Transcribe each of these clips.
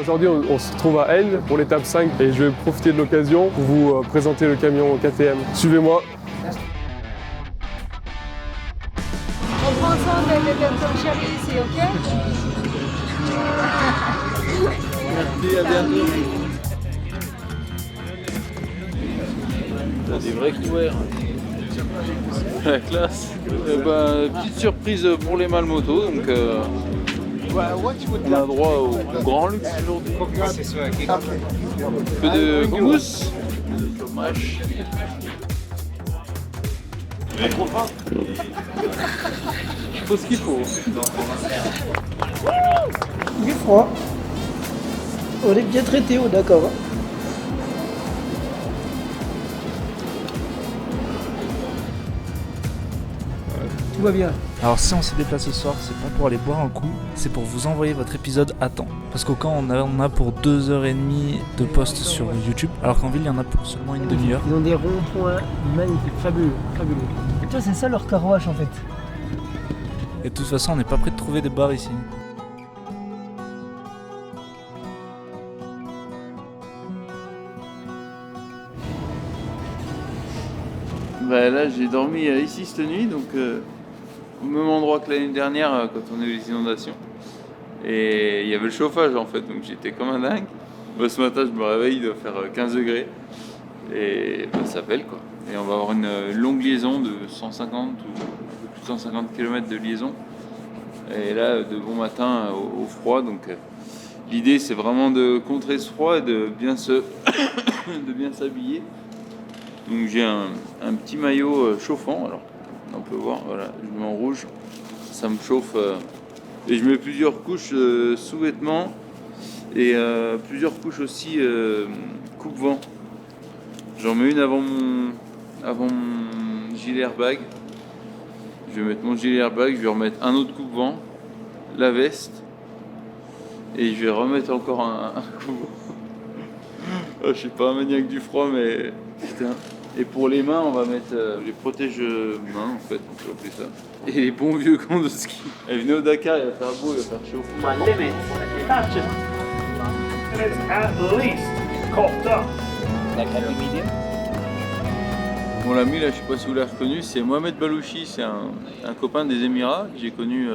Aujourd'hui, on se trouve à Aisne pour l'étape 5 et je vais profiter de l'occasion pour vous présenter le camion KTM. Suivez-moi. On prend ensemble les personnes chéries ici, ok? Merci, à bientôt. T'as des vrais couverts. La classe. Petite surprise pour les malmotos, donc on a droit au grand luxe aujourd'hui. Un peu de houmous, de fromage. Il faut ce qu'il faut. Il est froid. On est bien traité, oh, d'accord. Tout va bien. Alors si on s'est déplacé ce soir, c'est pas pour aller boire un coup, c'est pour vous envoyer votre épisode à temps. Parce qu'au camp, on a pour 2h30 de posts sur YouTube, alors qu'en ville, il y en a pour seulement une demi-heure. Ils ont des ronds-points magnifiques, fabuleux, fabuleux. Et toi, c'est ça leur carouage en fait. Et de toute façon, on n'est pas prêt de trouver des bars ici. Bah là j'ai dormi ici cette nuit, donc au même endroit que l'année dernière quand on a eu les inondations. Et il y avait le chauffage en fait, donc j'étais comme un dingue. Bah, ce matin je me réveille, il doit faire 15 degrés. Et bah, ça pèle quoi. Et on va avoir une longue liaison de 150 ou un peu plus de 150 km de liaison. Et là de bon matin au froid, donc l'idée c'est vraiment de contrer ce froid et de bien s'habiller. Donc j'ai un petit maillot chauffant, alors on peut voir, voilà, je le mets en rouge, ça me chauffe et je mets plusieurs couches sous-vêtements et plusieurs couches aussi coupe-vent. J'en mets une avant mon gilet airbag, je vais mettre mon gilet airbag, je vais remettre un autre coupe-vent, la veste et je vais remettre encore un coupe-vent. Je suis pas un maniaque du froid mais putain. Et pour les mains, on va mettre les protège-mains, en fait, on peut appeler ça. Et les bons vieux gants de ski. Et venez au Dakar, il va faire beau, il va faire chaud. My limit touches. And it's at least cocked up. Like heavy medium? Mon ami, là, je sais pas si vous l'avez reconnu, c'est Mohamed Balouchi, c'est un copain des Émirats que j'ai connu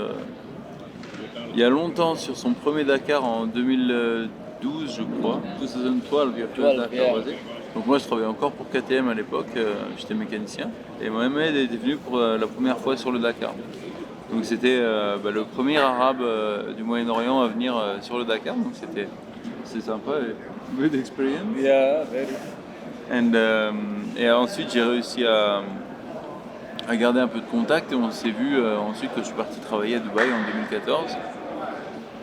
il y a longtemps sur son premier Dakar en 2012, je crois. 2012, il a fait le Dakar basé. Donc moi je travaillais encore pour KTM à l'époque, j'étais mécanicien et Mohamed était venu pour la première fois sur le Dakar. Donc c'était le premier arabe du Moyen-Orient à venir sur le Dakar, donc c'est sympa et good experience. Yeah, very. Et ensuite j'ai réussi à garder un peu de contact et on s'est vu ensuite quand je suis parti travailler à Dubaï en 2014.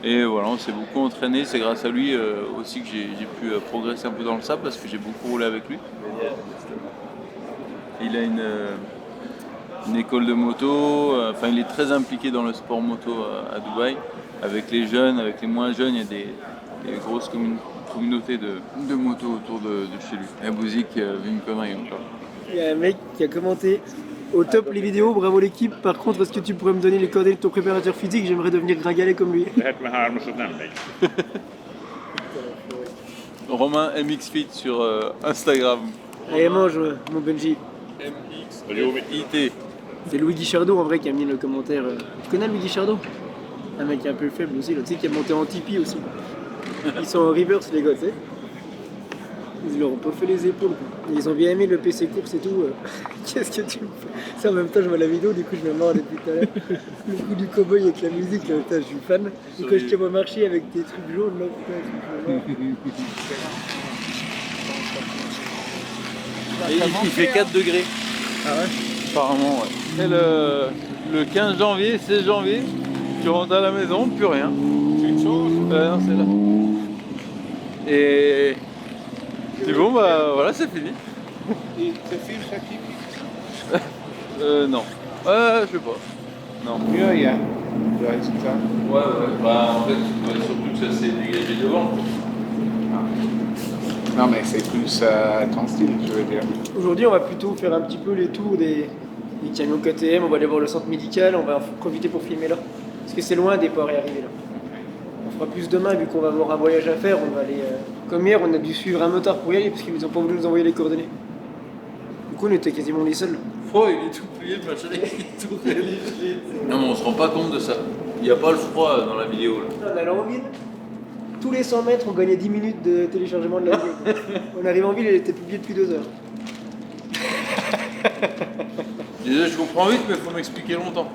Et voilà, on s'est beaucoup entraîné, c'est grâce à lui aussi que j'ai pu progresser un peu dans le sable parce que j'ai beaucoup roulé avec lui. Il a une école de moto, il est très impliqué dans le sport moto à Dubaï. Avec les jeunes, avec les moins jeunes, il y a des grosses communautés de motos autour de chez lui. Et Bouzik vit une connerie encore. Il y a un mec qui a commenté au top les vidéos, bravo l'équipe. Par contre, est-ce que tu pourrais me donner les coordonnées de ton préparateur physique? J'aimerais devenir gringalet comme lui. Romain MX Fit sur Instagram. Allez, mange mon Benji. IT. C'est Louis Guichardot en vrai qui a mis le commentaire. Tu connais Louis Guichardot? Un mec un peu faible aussi, là, tu sais, qui a monté en Tipeee aussi. Ils sont en reverse les gars, tu sais. Ils leur ont pas fait les épaules quoi. Ils ont bien aimé le PC course et tout. Qu'est-ce que tu me fais? Ça en même temps je vois la vidéo, du coup je me marre depuis tout à l'heure. Le coup du cowboy avec la musique, là, putain, je suis fan. Et quand je te vois marcher avec tes trucs jaunes là, putain, je me Et il fait 4 degrés. Ah ouais? Apparemment, ouais. Et le 15 janvier, 16 janvier, tu rentres à la maison, plus rien. Non, c'est là. Et c'est bon, bah voilà, c'est fini. Et tu fais ça qui Non. Je sais pas. Non. Yeah, yeah. Ouais, bah en fait, surtout que ça s'est dégagé devant. Non, mais c'est plus ton style, je veux dire. Aujourd'hui, on va plutôt faire un petit peu les tours des camions KTM. On va aller voir le centre médical, on va en profiter pour filmer là. Parce que c'est loin des ports et arriver là. fera plus demain vu qu'on va avoir un voyage à faire. On va aller. Comme hier, on a dû suivre un motard pour y aller parce qu'ils nous ont pas voulu nous envoyer les coordonnées. Du coup, on était quasiment les seuls. Oh, il est tout plié, le machin, il est tout réalisé. Non, mais on se rend pas compte de ça. Il n'y a pas le froid dans la vidéo là. On allait en ville. Tous les 100 mètres, on gagnait 10 minutes de téléchargement de la vidéo. On arrive en ville, elle était publiée depuis 2 heures. Je disais, je comprends vite, mais il faut m'expliquer longtemps.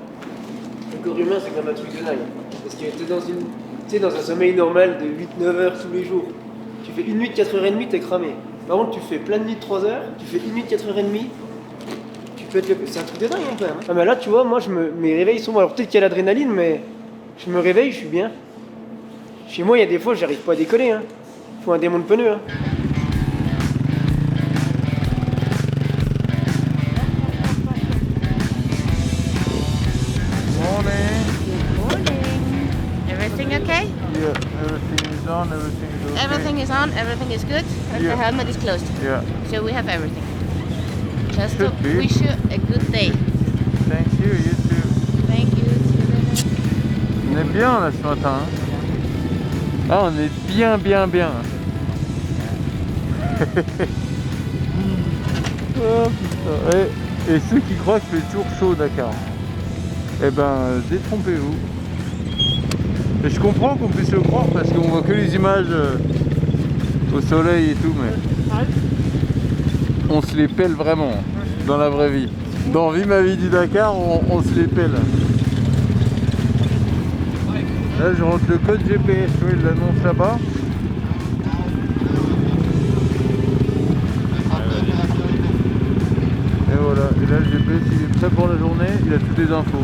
Le corps humain, c'est comme un truc de dingue. Parce que t'es dans une. Tu sais, dans un sommeil normal de 8-9 heures tous les jours. Tu fais 1 nuit de 4h30, t'es cramé. Par contre, tu fais plein de nuits de 3 heures, tu fais 1 nuit de 4h30, tu peux être. C'est un truc de dingue quand même. Ah, mais là, tu vois, moi, mes réveils sont. Alors peut-être qu'il y a l'adrénaline, mais je me réveille, je suis bien. Chez moi, il y a des fois, j'arrive pas à décoller. Hein. Faut un démon de pneu. Hein. Everything okay? Yeah, everything is on, everything is okay. Everything is on, everything is good, and the helmet is closed. Yeah, So we have everything. Just to Should be. wish you a good day. thank you, you too. Thank you. See you later. On est bien là ce matin. Hein. Ah, on est bien. Oh, putain. Et ceux qui croient qu'il fait toujours chaud Dakar, eh ben, détrompez-vous. Et je comprends qu'on puisse le croire parce qu'on voit que les images au soleil et tout, mais on se les pèle vraiment dans la vraie vie. Dans Vie ma vie du Dakar, on se les pèle. Là, je rentre le code GPS, tu vois, il l'annonce là-bas. Et voilà, et là le GPS il est prêt pour la journée, il a toutes les infos.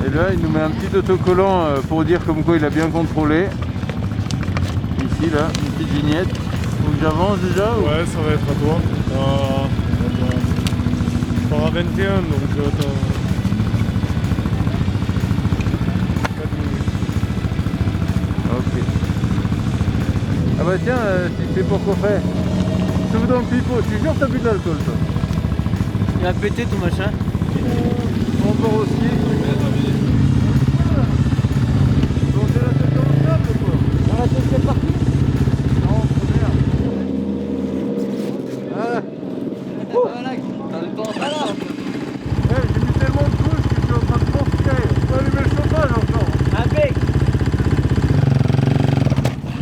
Et là il nous met un petit autocollant pour dire comme quoi il a bien contrôlé. Ici là, une petite vignette. Faut que j'avance déjà ou... Ouais, ça va être à toi. On part à 21, donc attends. 4 minutes. Ok. Ah bah tiens, si c'est pour qu'on fait. Sauf dans le pipeau, tu es sûr que t'as bu de l'alcool toi? Il a pété ton machin. On part aussi. Donc c'est la tête dans le sable ou quoi? On va tester parti. Non, première. Ah. J'ai mis tellement de couches que je suis en train de transpirer. Faut allumer le chauffage encore. Impec.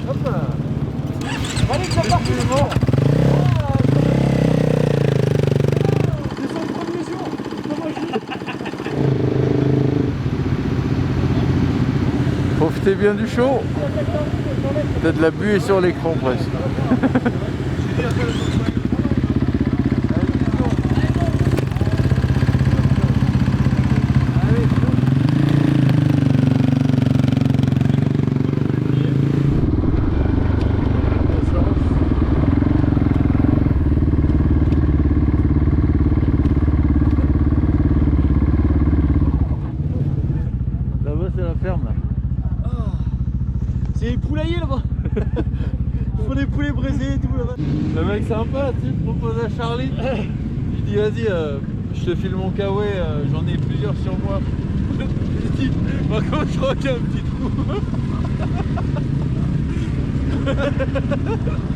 Hop là. Allez, c'est parti. C'est bon. Profitez bien du show. T'as de la buée sur l'écran presque. Là-bas c'est la ferme là. C'est les poulaillers là-bas. Ils font des poulets braisés et tout là-bas. Le mec sympa, tu sais, propose à Charlie. Il dit vas-y, je te file mon kawaii, j'en ai plusieurs sur moi. Il dit, par contre je crois qu'il y a un petit trou.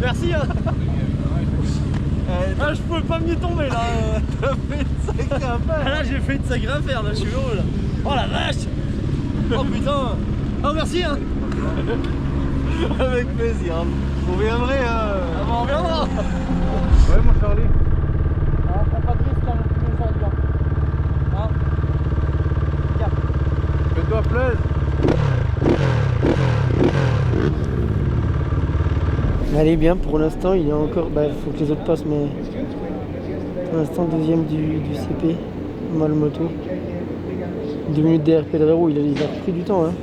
Merci hein. Ah, je peux pas m'y tomber là. T'as fait une sacrée affaire. Là j'ai fait une sacrée affaire là, je suis heureux là. Oh la vache. Oh putain. Oh merci hein. Avec plaisir. Hein. Vous reviendrez. Ah bah on reviendra. Ouais mon Charlie. Ah, prends pas de risque là non plus aujourd'hui. Hein. Fais-toi plaisir. Allez bien, pour l'instant il est encore. Bah faut que les autres passent mais. Pour l'instant deuxième du CP. Mal moto. 2 minutes derrière Pedrero, il a pris du temps hein.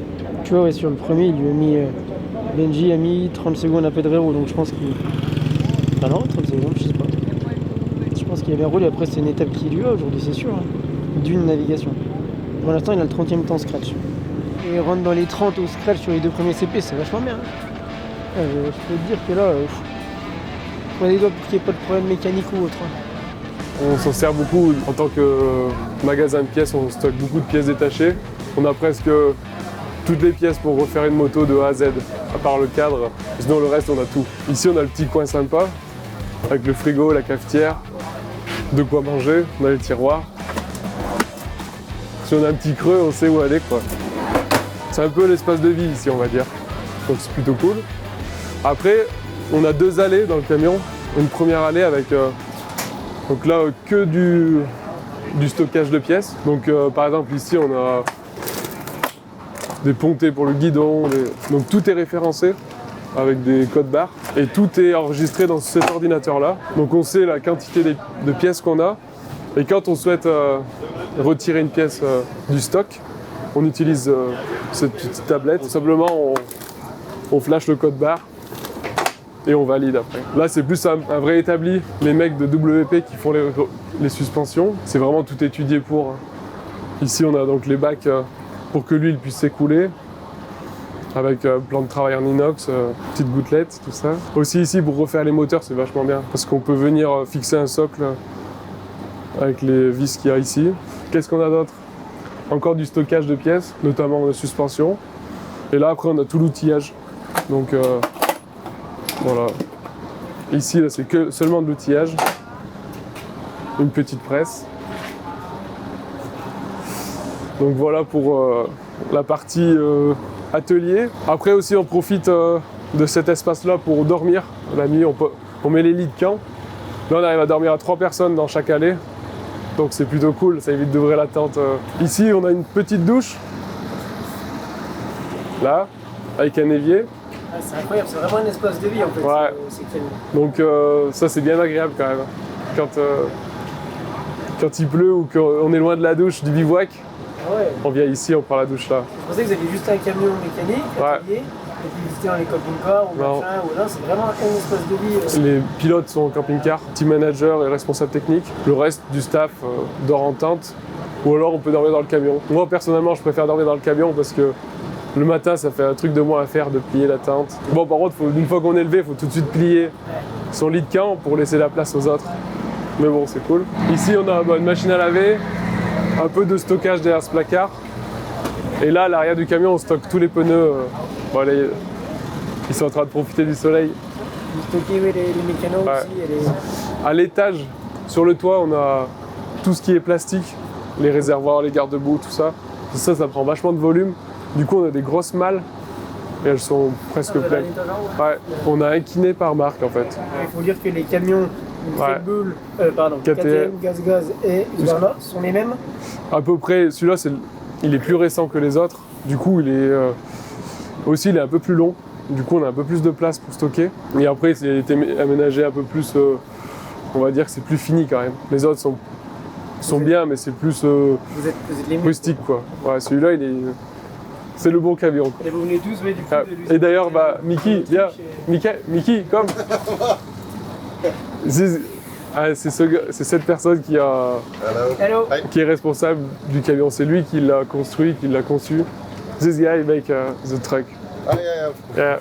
Tu vois ouais, sur le premier il lui a mis. Benji a mis 30 secondes à Pedrero donc je pense qu'il. Ah non 30 secondes je sais pas. Je pense qu'il a bien roulé, après c'est une étape qui lui a aujourd'hui c'est sûr hein. D'une navigation. Pour l'instant il a le 30e temps scratch. Et il rentre dans les 30 au scratch sur les 2 premiers CP, c'est vachement bien. Hein. Je peux te dire que là, On a des doigts pour qu'il n'y ait pas de problème mécanique ou autre. On s'en sert beaucoup en tant que magasin de pièces, on stocke beaucoup de pièces détachées. On a presque toutes les pièces pour refaire une moto de A à Z, à part le cadre. Sinon le reste on a tout. Ici on a le petit coin sympa, avec le frigo, la cafetière, de quoi manger, on a les tiroirs. Si on a un petit creux, on sait où aller quoi. C'est un peu l'espace de vie ici on va dire, donc c'est plutôt cool. Après on a 2 allées dans le camion, une première allée avec donc là que du stockage de pièces. Donc par exemple ici on a des pontées pour le guidon, donc tout est référencé avec des codes barres et tout est enregistré dans cet ordinateur là. Donc on sait la quantité de pièces qu'on a et quand on souhaite retirer une pièce du stock, on utilise cette petite tablette. Simplement on flash le code barre et on valide après. Là c'est plus un vrai établi, les mecs de WP qui font les suspensions, c'est vraiment tout étudié pour. Ici on a donc les bacs pour que l'huile puisse s'écouler, avec plan de travail en inox, petites gouttelettes, tout ça. Aussi ici pour refaire les moteurs c'est vachement bien, parce qu'on peut venir fixer un socle avec les vis qu'il y a ici. Qu'est-ce qu'on a d'autre? Encore du stockage de pièces, notamment de suspension. Et là après on a tout l'outillage. Donc voilà. Ici là c'est que seulement de l'outillage. Une petite presse. Donc voilà pour la partie atelier. Après aussi on profite de cet espace-là pour dormir. La nuit on met les lits de camp. Là on arrive à dormir à 3 personnes dans chaque allée. Donc c'est plutôt cool, ça évite d'ouvrir la tente. Ici on a une petite douche. Là, avec un évier. Ah, c'est incroyable, c'est vraiment un espace de vie en fait. Ouais. Donc ça c'est bien agréable quand même. Quand il pleut ou qu'on est loin de la douche, du bivouac, Ouais. on vient ici, on prend la douche là. Je pensais que vous aviez juste un camion mécanique, atelier, et puis visiter dans les camping-cars ou Non. machin, ou là, c'est vraiment un espace de vie. Les pilotes sont en camping-car, team manager et responsable technique. Le reste du staff dort en tente ou alors on peut dormir dans le camion. Moi personnellement je préfère dormir dans le camion parce que le matin ça fait un truc de moins à faire de plier la tente. Bon par contre une fois qu'on est levé il faut tout de suite plier son lit de camp pour laisser la place aux autres. Mais bon c'est cool. Ici on a une machine à laver, un peu de stockage derrière ce placard. Et là à l'arrière du camion on stocke tous les pneus. Voilà, ils sont en train de profiter du soleil. Vous stockez les mécanos Ouais. aussi. Et les... À l'étage, sur le toit, on a tout ce qui est plastique, les réservoirs, les garde-boue, tout ça. Ça prend vachement de volume. Du coup, on a des grosses malles et elles sont presque pleines. Ouais, on a un kiné par marque en fait. Il faut dire que les camions Ouais. Red Bull, KTM, Gaz et Husqvarna sont les mêmes. À peu près, celui-là, il est plus récent que les autres. Du coup, il est un peu plus long. Du coup, on a un peu plus de place pour stocker. Et après, il a été aménagé un peu plus, on va dire que c'est plus fini quand même. Les autres sont bien, mais c'est plus Vous êtes les mêmes. rustique quoi. Ouais, celui-là, c'est le bon camion. Et vous venez tous, mais du coup, Ah, de l'usine. et d'ailleurs, Mickey, viens. Mickey, comme. C'est cette personne qui Hello. est responsable du camion. C'est lui qui l'a construit, qui l'a conçu. This guy make the truck. Oh, yeah. Yeah.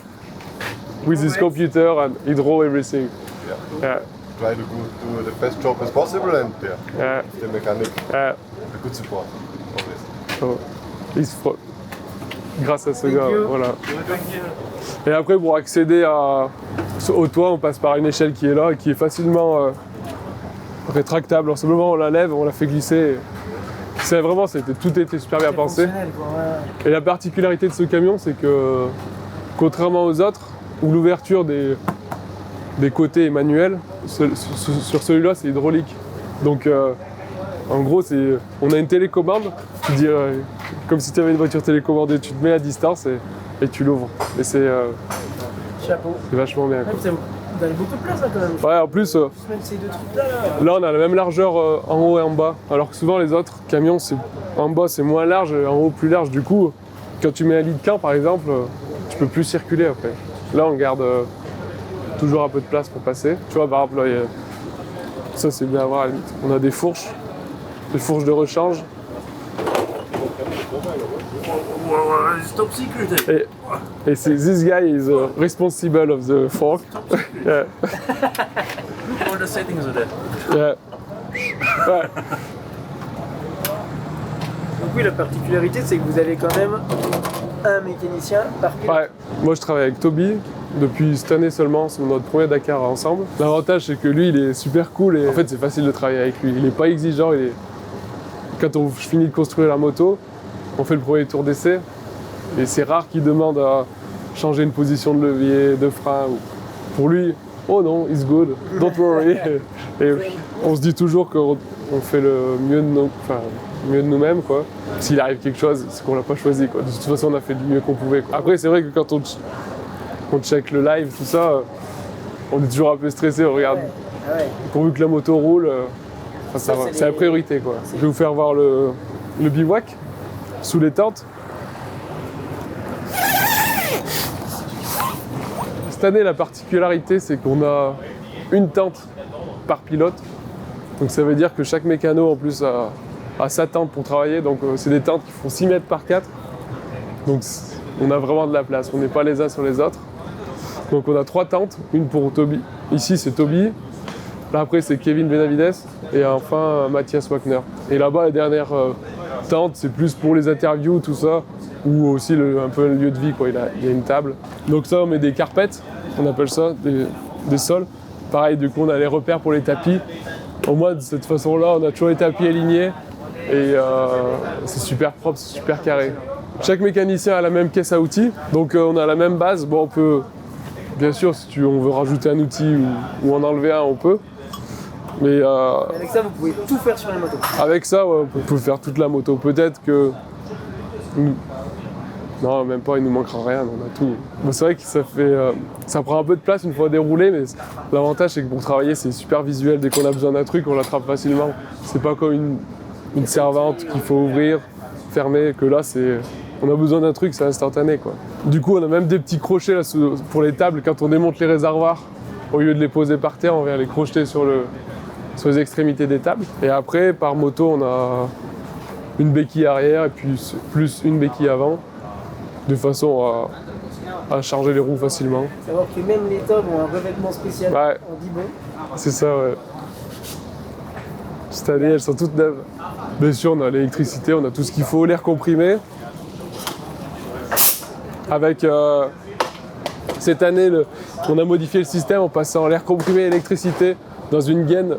With his computer and he draw everything. Yeah. Try to do the best job as possible and Yeah. the mechanic, Yeah. a good support. Always. So, grâce à ce Thank gars, you. voilà. Et après, pour accéder au toit, on passe par une échelle qui est là, qui est facilement rétractable. Alors, simplement, on la lève, on la fait glisser. Tout était super bien C'est pensé. fonctionnel, quoi, ouais. Et la particularité de ce camion, c'est que, contrairement aux autres, où l'ouverture des côtés est manuelle, sur celui-là, c'est hydraulique. Donc, en gros, on a une télécommande, comme si tu avais une voiture télécommandée, tu te mets à distance et tu l'ouvres. Et c'est Chapeau. vachement bien. Ouais, Quoi. putain, vous avez beaucoup de place là quand même. Ouais, en plus, Juste mettre ces deux trucs là. là, on a la même largeur en haut et en bas. Alors que souvent, les autres camions, en bas, c'est moins large et en haut, plus large. Du coup, quand tu mets un lit de camp, par exemple, tu peux plus circuler après. Là, on garde toujours un peu de place pour passer. Tu vois, par exemple, là, ça, c'est bien à voir à la limite. On a des fourches de rechange. It's top secret. Et c'est this guy is responsible of the fork. Yeah. All the settings are there. Yeah. Ouais. Donc oui, la particularité, c'est que vous avez quand même un mécanicien par pilote. Ouais. Moi je travaille avec Toby depuis cette année seulement, c'est notre premier Dakar ensemble. L'avantage c'est que lui il est super cool et en fait c'est facile de travailler avec lui. Il est pas exigeant, quand on finit de construire la moto, on fait le premier tour d'essai et c'est rare qu'il demande à changer une position de levier, de frein. Pour lui, oh non, it's good, don't worry. Et on se dit toujours qu'on fait le mieux de nous-mêmes, quoi. S'il arrive quelque chose, c'est qu'on l'a pas choisi, quoi. De toute façon, on a fait du mieux qu'on pouvait, quoi. Après, c'est vrai que quand on check le live, tout ça, on est toujours un peu stressé, on regarde. Ah ouais. Pourvu que la moto roule, c'est la priorité, quoi. Je vais vous faire voir le bivouac sous les tentes. Cette année, la particularité, c'est qu'on a une tente par pilote. Donc ça veut dire que chaque mécano, en plus, a sa tente pour travailler. Donc c'est des tentes qui font 6 mètres par 4. Donc on a vraiment de la place. On n'est pas les uns sur les autres. Donc on a 3 tentes. Une pour Toby. Ici, c'est Toby. Là, après, c'est Kevin Benavides. Et enfin, Mathias Wagner. Et là-bas, la dernière tente, c'est plus pour les interviews, tout ça. Ou aussi un peu le lieu de vie, quoi. Il y a une table. Donc ça, on met des carpettes, on appelle ça, des sols. Pareil, du coup, on a les repères pour les tapis. Au moins, de cette façon-là, on a toujours les tapis alignés. Et c'est super propre, c'est super carré. Chaque mécanicien a la même caisse à outils. Donc on a la même base. Bon, on peut, bien sûr, si on veut rajouter un outil ou en enlever un, on peut. Mais avec ça, vous pouvez tout faire sur la moto. Avec ça, ouais, on peut faire toute la moto. Peut-être que... Non, même pas, il nous manquera rien, on a tout. Bon, c'est vrai que ça prend un peu de place une fois déroulé, mais l'avantage c'est que pour travailler c'est super visuel. Dès qu'on a besoin d'un truc, on l'attrape facilement. C'est pas comme une servante qu'il faut ouvrir, fermer, que là on a besoin d'un truc, c'est instantané, quoi. Du coup, on a même des petits crochets là, pour les tables. Quand on démonte les réservoirs, au lieu de les poser par terre, on vient les crocheter sur les extrémités des tables. Et après, par moto, on a une béquille arrière et puis plus une béquille avant, de façon à charger les roues facilement. Savoir que même les tomes ont un revêtement spécial, ouais. On dit bon. C'est ça, ouais. Cette année, elles sont toutes neuves. Bien sûr, on a l'électricité, on a tout ce qu'il faut, l'air comprimé. Avec cette année, on a modifié le système en passant l'air comprimé et l'électricité dans une gaine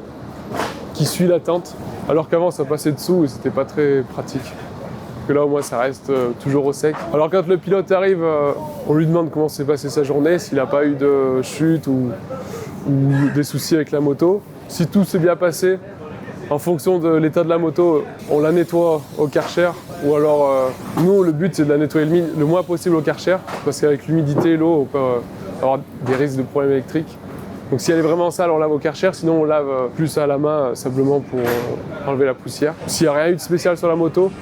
qui suit la tente, alors qu'avant ça passait dessous et c'était pas très pratique. Que là au moins ça reste toujours au sec. Alors quand le pilote arrive, on lui demande comment s'est passée sa journée, s'il n'a pas eu de chute ou des soucis avec la moto. Si tout s'est bien passé, en fonction de l'état de la moto, on la nettoie au Karcher. Ou alors, nous, le but c'est de la nettoyer le moins possible au Karcher, parce qu'avec l'humidité et l'eau, on peut avoir des risques de problèmes électriques. Donc si elle est vraiment sale, on lave au Karcher, sinon on lave plus à la main, simplement pour enlever la poussière. S'il n'y a rien eu de spécial sur la moto,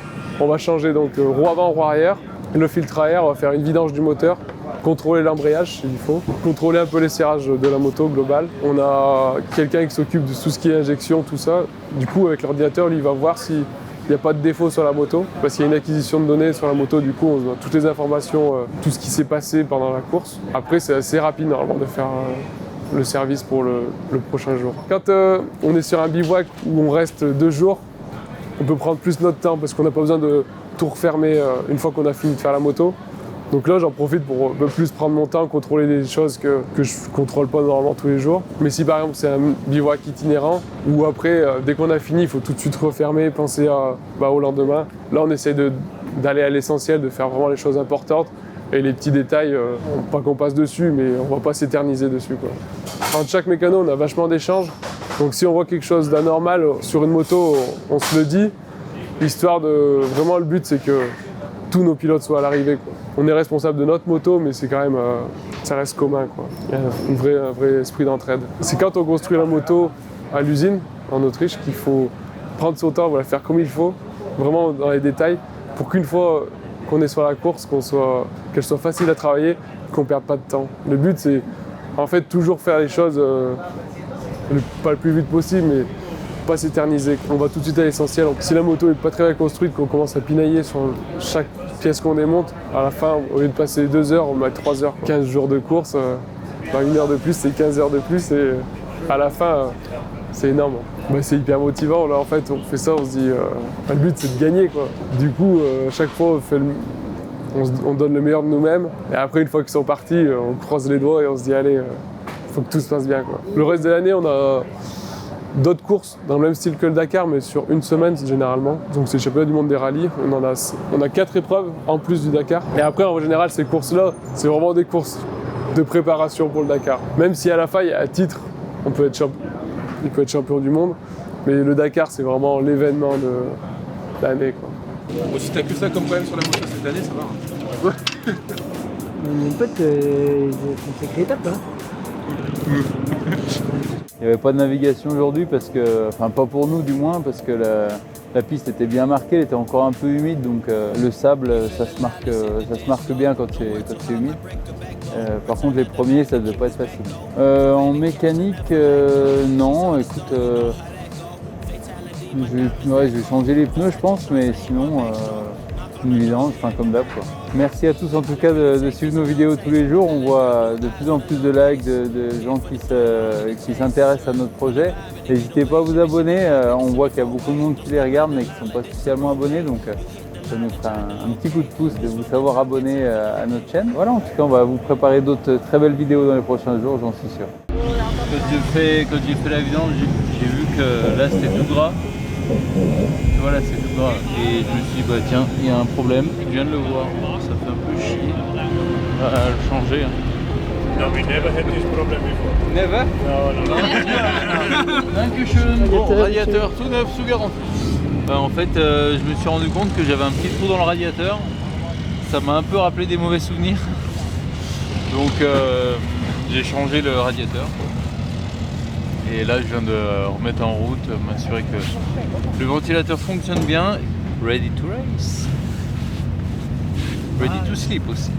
on va changer donc roue avant, roue arrière. Le filtre à air, on va faire une vidange du moteur, contrôler l'embrayage s'il faut, contrôler un peu les serrages de la moto globale. On a quelqu'un qui s'occupe de tout ce qui est injection, tout ça. Du coup, avec l'ordinateur, lui, il va voir s'il n'y a pas de défaut sur la moto, parce qu'il y a une acquisition de données sur la moto, du coup, on a toutes les informations, tout ce qui s'est passé pendant la course. Après, c'est assez rapide normalement de faire le service pour le prochain jour. Quand on est sur un bivouac où on reste 2 jours, on peut prendre plus notre temps parce qu'on n'a pas besoin de tout refermer une fois qu'on a fini de faire la moto. Donc là, j'en profite pour un peu plus prendre mon temps, contrôler des choses que je ne contrôle pas normalement tous les jours. Mais si par exemple c'est un bivouac itinérant, ou après, dès qu'on a fini, il faut tout de suite refermer, penser au lendemain. Là, on essaie d'aller à l'essentiel, de faire vraiment les choses importantes. Et les petits détails, pas qu'on passe dessus, mais on va pas s'éterniser dessus, quoi. Entre chaque mécano, on a vachement d'échanges. Donc si on voit quelque chose d'anormal sur une moto, on se le dit. Histoire de... Vraiment, le but, c'est que tous nos pilotes soient à l'arrivée, quoi. On est responsable de notre moto, mais c'est quand même... ça reste commun, quoi. Il y a un vrai esprit d'entraide. C'est quand on construit la moto à l'usine, en Autriche, qu'il faut prendre son temps, la faire comme il faut, vraiment dans les détails, pour qu'une fois qu'on est sur la course, qu'elle soit facile à travailler, qu'on ne perde pas de temps. Le but, c'est en fait toujours faire les choses pas le plus vite possible, mais pas s'éterniser. On va tout de suite à l'essentiel. Si la moto est pas très bien construite, qu'on commence à pinailler sur chaque pièce qu'on démonte, à la fin, au lieu de passer 2 heures, on met 3 heures. 15 jours de course, 1 heure de plus, c'est 15 heures de plus et à la fin, c'est énorme. C'est hyper motivant. Là, en fait, on fait ça, on se dit, le but c'est de gagner, quoi. Du coup, chaque fois, on donne le meilleur de nous-mêmes. Et après, une fois qu'ils sont partis, on croise les doigts et on se dit, allez, faut que tout se passe bien, quoi. Le reste de l'année, on a d'autres courses dans le même style que le Dakar, mais sur une semaine généralement. Donc c'est le championnat du monde des rallyes. On a 4 épreuves en plus du Dakar. Et après, en général, ces courses-là, c'est vraiment des courses de préparation pour le Dakar. Même si à la fin, il y a un titre, il peut être champion du monde. Mais le Dakar, c'est vraiment l'événement de l'année, quoi. Bon, si t'as que ça comme problème sur la moto cette année, ça va. Mon pote, ils ont fait l'étape, hein. Il n'y avait pas de navigation aujourd'hui parce que, enfin pas pour nous du moins, parce que la piste était bien marquée, elle était encore un peu humide, donc le sable ça se marque bien quand c'est humide. Par contre les premiers ça devait pas être facile. En mécanique non, écoute, je vais changer les pneus je pense, mais sinon une vidange, enfin comme d'hab quoi. Merci à tous en tout cas de suivre nos vidéos tous les jours. On voit de plus en plus de likes, de gens qui s'intéressent à notre projet. N'hésitez pas à vous abonner. On voit qu'il y a beaucoup de monde qui les regarde mais qui ne sont pas spécialement abonnés. Donc ça nous fera un petit coup de pouce de vous savoir abonner à notre chaîne. Voilà, en tout cas on va vous préparer d'autres très belles vidéos dans les prochains jours, j'en suis sûr. Quand j'ai fait la vidange, j'ai vu que là c'était tout gras. Voilà, c'est tout gras. Et je me suis dit, bah tiens, il y a un problème. Je viens de le voir. Ça fait un peu chier à le changer. Hein. No, we never had this problem before. Never? No. Dankeschön. Bon, radiateur tout neuf sous garantie. En fait, je me suis rendu compte que j'avais un petit trou dans le radiateur. Ça m'a un peu rappelé des mauvais souvenirs. Donc, j'ai changé le radiateur. Et là, je viens de remettre en route, m'assurer que le ventilateur fonctionne bien. Ready to race. Ready to sleep aussi.